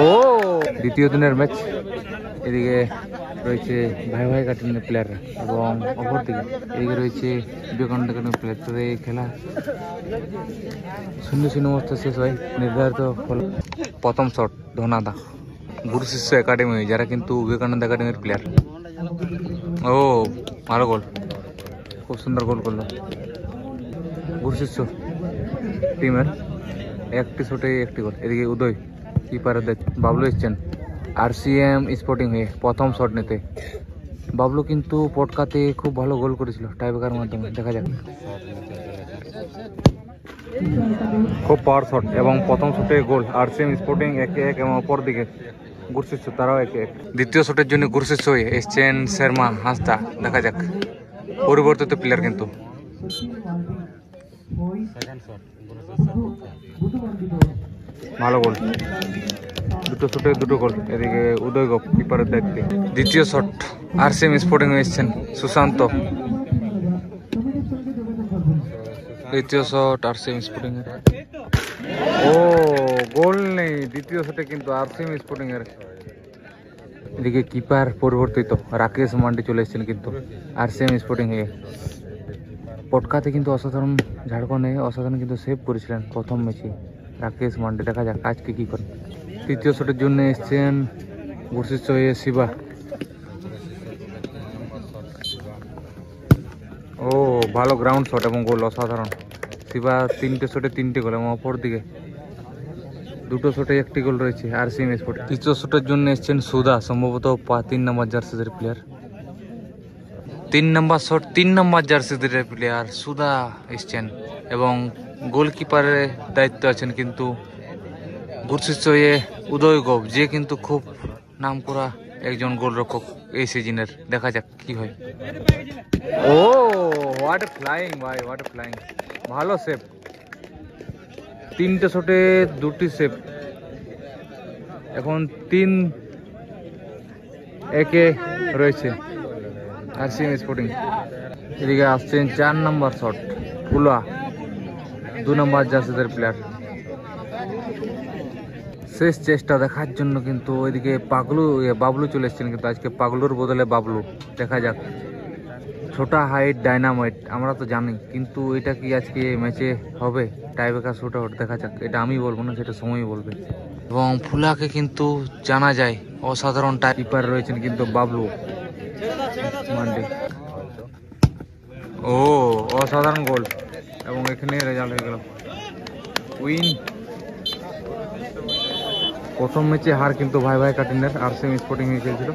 ও দ্বিতীয় দিনের ম্যাচ। এদিকে রয়েছে ভাই ভাই কাটিনের প্লেয়াররা এবং অপরদিকে এদিকে রয়েছে বিবেকানন্দ কাটিনের প্লেয়ার। তো এই খেলা 0-0 অবস্থা শেষ হয়। নির্ধারিত ফল প্রথম শট ধনাদা গুরু শিষ্য একাডেমি, যারা কিন্তু বিবেকানন্দ একাডেমির প্লেয়ার। ও ভালো গোল, খুব সুন্দর গোল করলো গুরু শিষ্য টিমের। একটি শটে একটি গোল। এদিকে উদয় কিপারের বাবলু এসছেন RCM স্পোর্টিং হয়ে প্রথম শট নিতে। বাবলু কিন্তু পটকাতে খুব ভালো গোল করেছিল টাইব্রেকার মাধ্যমে। দেখা যাক, খুব পাওয়ার শট এবং প্রথম শটে গোল। RCM স্পোর্টিং 1-1 এবং অপর দিকে গুরশিষ্য তারাও 1-1। দ্বিতীয় শটের জন্য গুরশিষ্য হয়ে এসছেন শর্মা হাসদা। দেখা যাক, পরিবর্তিত প্লেয়ার কিন্তু। ভালো গোল, দুটো শটে দুটো গোল। এদিকে উদয় গোপ কিপারের দায়িত্বে। দ্বিতীয় শট RCM স্পোর্টিং হয়ে এসছেন সুশান্ত। দ্বিতীয় শট RCM স্পোর্টিং এর। ও গোল নেই দ্বিতীয় শটে কিন্তু RCM স্পোর্টিং এর। এদিকে কিপার পরিবর্তিত, রাকেশ মান্ডি চলে এসেছেন কিন্তু RCM স্পোর্টিং হয়ে। পটকাতে কিন্তু অসাধারণ, ঝাড়খণ্ডে অসাধারণ কিন্তু সেভ করেছিলেন প্রথম ম্যাচে রাকেশ মান্ডি। দেখা যাক আজকে কি করেন। তৃতীয় শটের জন্য এসছেন গুরশিষ্য হয়ে শিবা। ও ভালো গ্রাউন্ড শট এবং গোল, অসাধারণ। শিবা 3টে শটে 3টে গোল এবং অপর দিকে দুটো শটে একটি গোল রয়েছে RCM স্পোর্ট। তৃতীয় শটের জন্য এসছেন সুধা, সম্ভবত 3 নম্বর জার্সিদের প্লেয়ার। 3 নম্বর শট 3 নম্বর জার্সিদের প্লেয়ার সুধা এসছেন এবং গোলকিপারের দায়িত্ব আছেন কিন্তু গুরশিষ্য হয়ে উদয় গোপ, যে কিন্তু খুব নাম করা একজন গোলরক্ষক এই সিজনের। দেখা যাক কি হয়। ও হোয়াট এ ফ্লাইং ভাই, হোয়াট এ ফ্লাইং, ভালো সেভ। 3টে শটে 2টি সেভ। এখন 3-1 রয়েছে RCM স্পোর্টিং। এদিকে আসছেন 4 নম্বর শট পুলা, 2 নম্বর জার্সিদের প্লেয়ার। শেষ চেষ্টা দেখার জন্য কিন্তু ওইদিকে বাবলু চলে এসেছেন কিন্তু আজকে পাগলুর বদলে বাবলু। দেখা যাক, ছোটা হাইট ডাইনামাইট আমরা তো জানি, কিন্তু এটা কি আজকে ম্যাচে হবে টাইব্রেকার শুট আউট? দেখা যাক, এটা আমি বলবো না, সেটা সময়ই বলবে। এবং ফুলাকে কিন্তু জানা যায় অসাধারণ কিপার রয়েছেন কিন্তু বাবলু মান্ডি। ও অসাধারণ গোল এবং এখানে রেজাল্ট হয়ে গেল উইন। প্রথম ম্যাচে হার কিন্তু ভাই ভাই কাটিনের RCM স্পোর্টিং হয়ে খেলছিল।